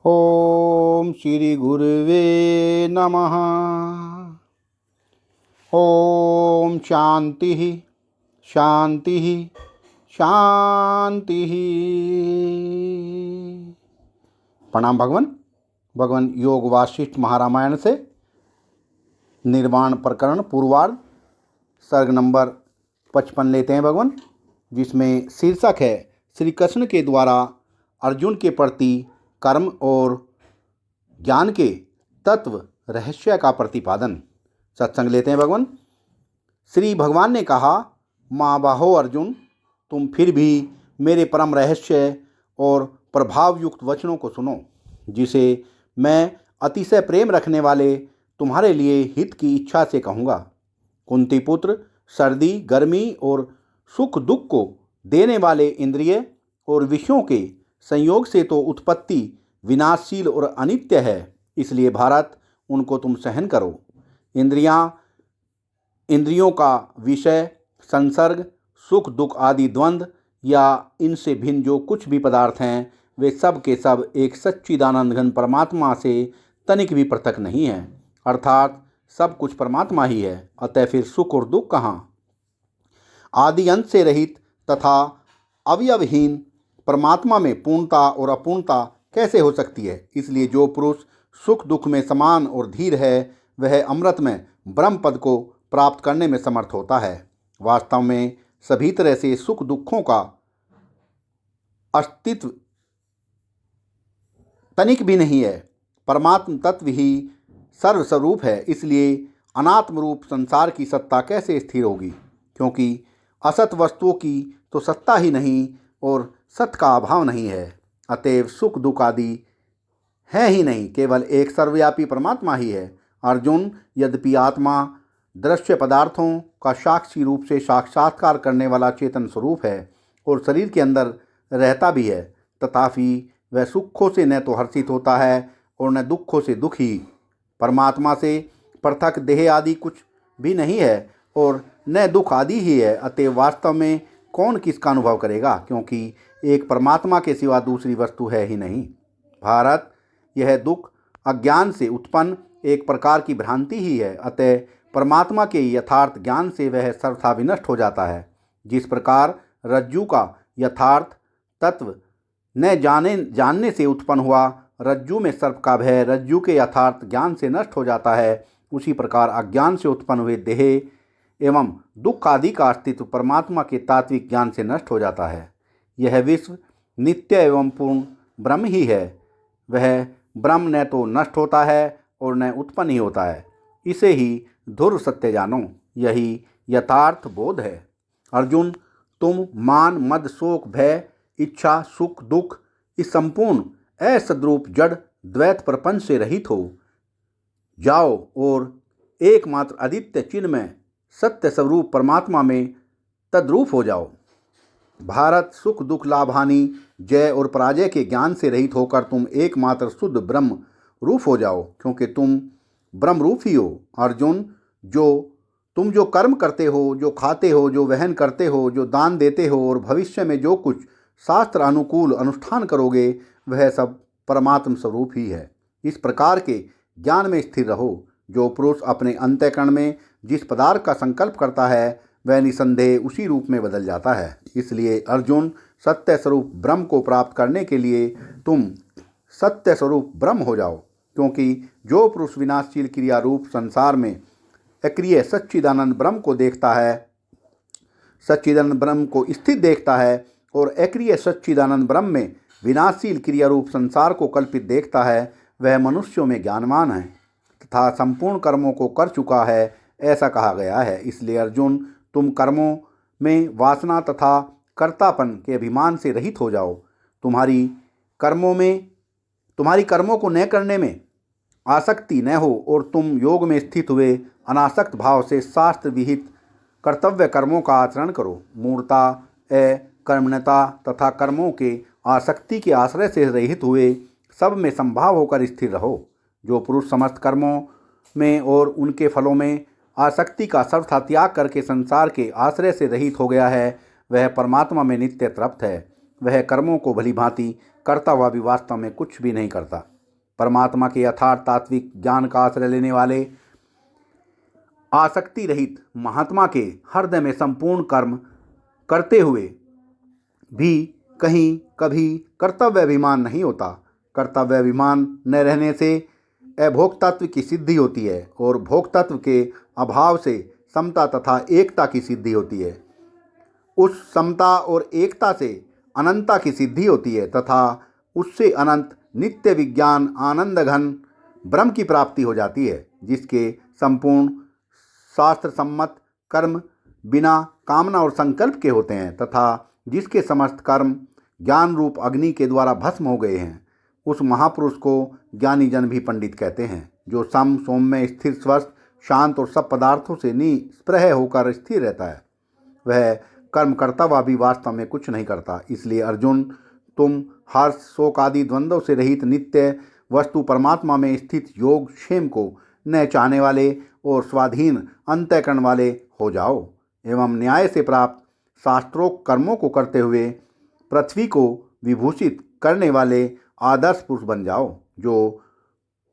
ओम श्री गुरुवे नमः। ओम शांति शांति शांति। प्रणाम भगवान। भगवान योग वासिष्ठ महारामायण से निर्वाण प्रकरण पूर्वार्ध सर्ग नंबर 55 लेते हैं भगवान, जिसमें शीर्षक है श्री कृष्ण के द्वारा अर्जुन के प्रति कर्म और ज्ञान के तत्व रहस्य का प्रतिपादन। सत्संग लेते हैं भगवान। श्री भगवान ने कहा, महाबाहो अर्जुन, तुम फिर भी मेरे परम रहस्य और प्रभावयुक्त वचनों को सुनो, जिसे मैं अतिशय प्रेम रखने वाले तुम्हारे लिए हित की इच्छा से कहूँगा। कुंती पुत्र, सर्दी गर्मी और सुख दुख को देने वाले इंद्रिय और विषयों के संयोग से तो उत्पत्ति विनाशशील और अनित्य है, इसलिए भारत उनको तुम सहन करो। इंद्रियों का विषय, संसर्ग, सुख दुख आदि द्वंद्व या इनसे भिन्न जो कुछ भी पदार्थ हैं, वे सब के सब एक सच्चिदानंद घन परमात्मा से तनिक भी पृथक नहीं है, अर्थात सब कुछ परमात्मा ही है। अतः फिर सुख और दुख कहाँ? आदि अंत से रहित तथा अवयवहीन परमात्मा में पूर्णता और अपूर्णता कैसे हो सकती है? इसलिए जो पुरुष सुख दुख में समान और धीर है, वह अमृत में ब्रह्म पद को प्राप्त करने में समर्थ होता है। वास्तव में सभी तरह से सुख दुखों का अस्तित्व तनिक भी नहीं है। परमात्म तत्व ही सर्वस्वरूप है, इसलिए अनात्म रूप संसार की सत्ता कैसे स्थिर होगी? क्योंकि असत वस्तुओं की तो सत्ता ही नहीं और सत का अभाव नहीं है। अतएव सुख दुख आदि है ही नहीं, केवल एक सर्वव्यापी परमात्मा ही है। अर्जुन, यद्यपि आत्मा दृश्य पदार्थों का साक्षी रूप से साक्षात्कार करने वाला चेतन स्वरूप है और शरीर के अंदर रहता भी है, तथापि वह सुखों से न तो हर्षित होता है और न दुखों से दुखी। परमात्मा से पृथक देह आदि कुछ भी नहीं है और न दुख आदि ही है। अतएव वास्तव में कौन किसका अनुभव करेगा? क्योंकि एक परमात्मा के सिवा दूसरी वस्तु है ही नहीं। भारत, यह दुख अज्ञान से उत्पन्न एक प्रकार की भ्रांति ही है। अतः परमात्मा के यथार्थ ज्ञान से वह सर्वथा विनष्ट हो जाता है। जिस प्रकार रज्जु का यथार्थ तत्व न जानने से उत्पन्न हुआ रज्जु में सर्प का भय रज्जु के यथार्थ ज्ञान से नष्ट हो जाता है, उसी प्रकार अज्ञान से उत्पन्न हुए देह एवं दुख आदि का अस्तित्व परमात्मा के तात्विक ज्ञान से नष्ट हो जाता है। यह विश्व नित्य एवं पूर्ण ब्रह्म ही है। वह ब्रह्म न तो नष्ट होता है और न उत्पन्न ही होता है। इसे ही ध्रुव सत्य जानो, यही यथार्थ बोध है। अर्जुन, तुम मान मद शोक भय इच्छा सुख दुख इस संपूर्ण असद्रूप जड़ द्वैत प्रपंच से रहित हो जाओ और एकमात्र आदित्य चिन्ह में सत्य स्वरूप परमात्मा में तद्रूप हो जाओ। भारत, सुख दुख लाभ हानि जय और पराजय के ज्ञान से रहित होकर तुम एकमात्र शुद्ध ब्रह्म रूप हो जाओ, क्योंकि तुम ब्रह्म रूप ही हो। अर्जुन, तुम जो कर्म करते हो, जो खाते हो, जो वहन करते हो, जो दान देते हो और भविष्य में जो कुछ शास्त्र अनुकूल अनुष्ठान करोगे, वह सब परमात्म स्वरूप ही है। इस प्रकार के ज्ञान में स्थिर रहो। जो पुरुष अपने अंतःकरण में जिस पदार्थ का संकल्प करता है, वह निसंदेह उसी रूप में बदल जाता है। इसलिए अर्जुन, सत्य स्वरूप ब्रह्म को प्राप्त करने के लिए तुम सत्य स्वरूप ब्रह्म हो जाओ, क्योंकि जो पुरुष विनाशशील क्रिया रूप संसार में अक्रिय सच्चिदानंद ब्रह्म को देखता है, सच्चिदानंद ब्रह्म को स्थित देखता है और अक्रिय सच्चिदानंद ब्रह्म में विनाशशील क्रिया रूप संसार को कल्पित देखता है, वह मनुष्यों में ज्ञानवान है तथा संपूर्ण कर्मों को कर चुका है, ऐसा कहा गया है। इसलिए अर्जुन, तुम कर्मों में वासना तथा कर्तापन के अभिमान से रहित हो जाओ। तुम्हारी कर्मों को न करने में आसक्ति न हो और तुम योग में स्थित हुए अनासक्त भाव से शास्त्र विहित कर्तव्य कर्मों का आचरण करो। मूर्ता कर्मण्यता तथा कर्मों के आसक्ति के आश्रय से रहित हुए सब में संभाव होकर स्थिर रहो। जो पुरुष समस्त कर्मों में और उनके फलों में आसक्ति का सर्वथा त्याग करके संसार के आश्रय से रहित हो गया है, वह परमात्मा में नित्य तृप्त है। वह कर्मों को भली भांति करता हुआ भी वास्तव में कुछ भी नहीं करता। परमात्मा के यथार्थ तात्विक ज्ञान का आश्रय लेने वाले आसक्ति रहित महात्मा के हृदय में संपूर्ण कर्म करते हुए भी कहीं कभी कर्तव्याभिमान नहीं होता। कर्तव्याभिमान न रहने से अभोक्तत्व की सिद्धि होती है और भोक्तत्व के अभाव से समता तथा एकता की सिद्धि होती है। उस समता और एकता से अनंतता की सिद्धि होती है तथा उससे अनंत नित्य विज्ञान आनंद घन ब्रह्म की प्राप्ति हो जाती है, जिसके संपूर्ण शास्त्र सम्मत कर्म बिना कामना और संकल्प के होते हैं तथा जिसके समस्त कर्म ज्ञान रूप अग्नि के द्वारा भस्म हो गए हैं। उस महापुरुष को ज्ञानी जन भी पंडित कहते हैं, जो सम सौम्य स्थिर स्वस्थ शांत और सब पदार्थों से निस्पृह होकर स्थिर रहता है। वह कर्म करता हुआ भी वास्तव में कुछ नहीं करता। इसलिए अर्जुन, तुम हर्ष शोक आदि द्वंद्वों से रहित नित्य वस्तु परमात्मा में स्थित योग क्षेम को न चाहने वाले और स्वाधीन अंतःकरण वाले हो जाओ एवं न्याय से प्राप्त शास्त्रोक्त कर्मों को करते हुए पृथ्वी को विभूषित करने वाले आदर्श पुरुष बन जाओ। जो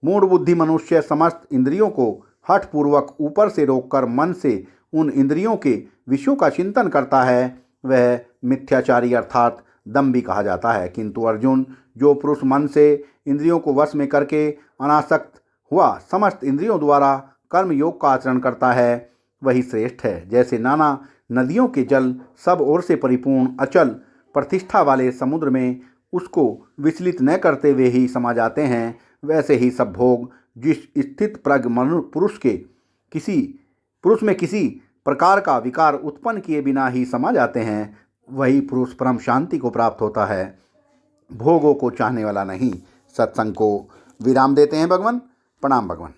मूढ़ बुद्धि मनुष्य समस्त इंद्रियों को हठपूर्वक ऊपर से रोककर मन से उन इंद्रियों के विषयों का चिंतन करता है, वह मिथ्याचारी अर्थात दम्भी कहा जाता है। किंतु अर्जुन, जो पुरुष मन से इंद्रियों को वश में करके अनासक्त हुआ समस्त इंद्रियों द्वारा कर्म योग का आचरण करता है, वही श्रेष्ठ है। जैसे नाना नदियों के जल सब ओर से परिपूर्ण अचल प्रतिष्ठा वाले समुद्र में उसको विचलित न करते हुए ही समा जाते हैं, वैसे ही सब भोग जिस स्थित प्रज्ञ पुरुष में किसी प्रकार का विकार उत्पन्न किए बिना ही समा जाते हैं, वही पुरुष परम शांति को प्राप्त होता है, भोगों को चाहने वाला नहीं। सत्संग को विराम देते हैं भगवान। प्रणाम भगवान।